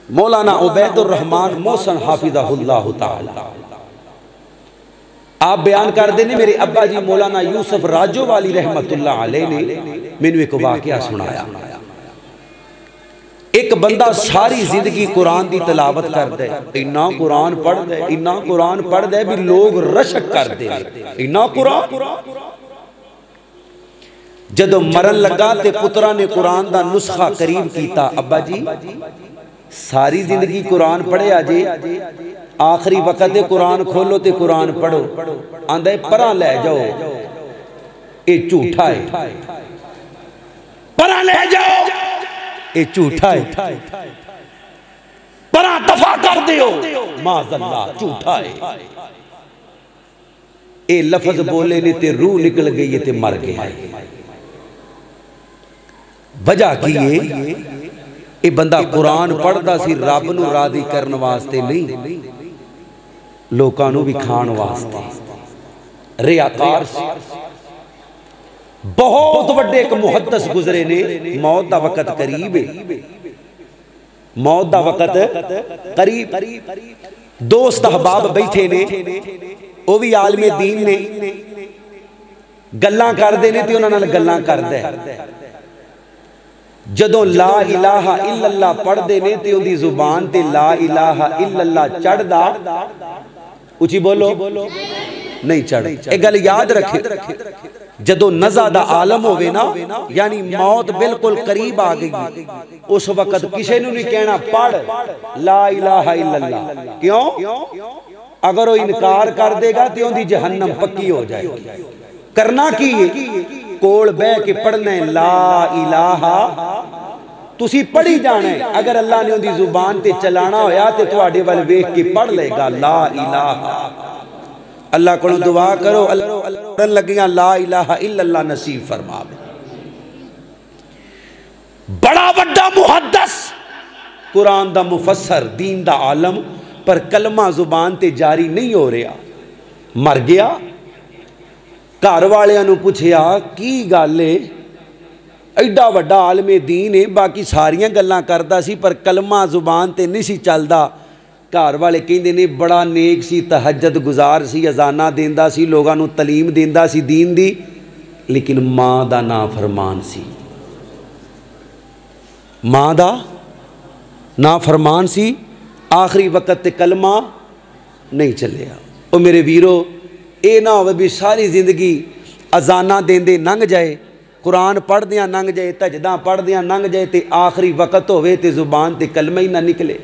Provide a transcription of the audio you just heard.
मौलाना उबैदुर रहमान मोहसन हाफिज़हुल्लाह ताला आप बयान कर देने मेरे अब्बा जी मौलाना यूसुफ राजो वाली रहमतुल्लाह अलैह ने मैनू एक वाकया सुनाया। एक बंदा सारी जिंदगी कुरान की तलावत करता है, इन्ना कुरान पढ़ता है, इन्ना कुरान पढ़ता है भी लोग रशक करते हैं, इन्ना कुरान। जदों मरन लगा ते पुत्रा ने कुरान का नुस्खा करीब किया, अब्बा जी सारी जिंदगी कुरान पढ़िया जे, आखिरी वक्त कुरान खोलो तो कुरान पढ़ो, आंदा परा लै जाओ, ये झूठा है, परा लै जाओ, ये झूठा है, परा दफा कर दियो, माज़अल्लाह झूठा है। ये लफ्ज बोले ने ते रूह निकल गई है ते मर गया है। वजह की है, ये बंदा कुरान पढ़ता सी रब नूं राज़ी करने वास्ते नहीं, लोकां नूं भी खाण वास्ते, रियाकार सी। बहुत बड़े एक मुहद्दिस गुजरे ने, मौत दा वक्त करीब है, मौत दा वक्त करीब, दोस्त अहबाब बैठे ने, वो भी आलमे दीन ने, गल्लां करदे ने ते उन्हां नाल गल्लां करदा है। जदों ला इलाहा इल्लल्लाह पढ़ते ने ते उनकी जुबान ते ला इलाहा इल्लल्लाह चढ़दा, उची बोलो नहीं चढ़। एक गल याद रखे, जदों नज़ा दा आलम होवे ना, यानी मौत बिल्कुल करीब आ गई, उस वक्त किसी नूं नहीं कहना पढ़ ला इलाहा इल्लल्लाह। क्यों? अगर वो इनकार कर देगा तो उनकी जहन्नम पक्की हो जाएगी। करना की है, कोल बह के पढ़ना है ला इलाहा, तुसी पढ़ी जाना है। अगर अल्लाह ने उनकी जुबान ते चलाना होया तो तुहाडे वाल वेख के पढ़ लेगा ला इलाहा। अल्लाह को दुआ करो, अल्लाह लगियां ला इलाहा इल्लल्लाह नसीब फरमावे। बड़ा बड़ा मुहद्दिस, कुरान दा मुफस्सर, दीन दा आलम, पर कलमा जुबान ते जारी नहीं हो रहा, मर गया। घर वालियां नूं पुछया की गल है, एडा वड्डा आलमे दीन है, बाकी सारियां गल्लां करदा सी पर कलमा जुबान ते नहीं सी चलदा। घर वाले कहंदे ने बड़ा नेक सी, तहज्जुद गुजार सी, अजाना देंदा सी, लोगां नूं तलीम देंदा सी दीन दी, लेकिन मां दा नाफरमान सी, मां दा नाफरमान सी। आखिरी वक्त ते कलमा नहीं चलिया। ओ मेरे वीरो, ये ना हो भी सारी जिंदगी अजाना देंदे लंघ जाए, कुरान पढ़दियां लंघ जाए, तजदा पढ़दियां लंघ जाए, तो आखिरी वक्त होवे ते जुबान ते कलमा ही ना निकले।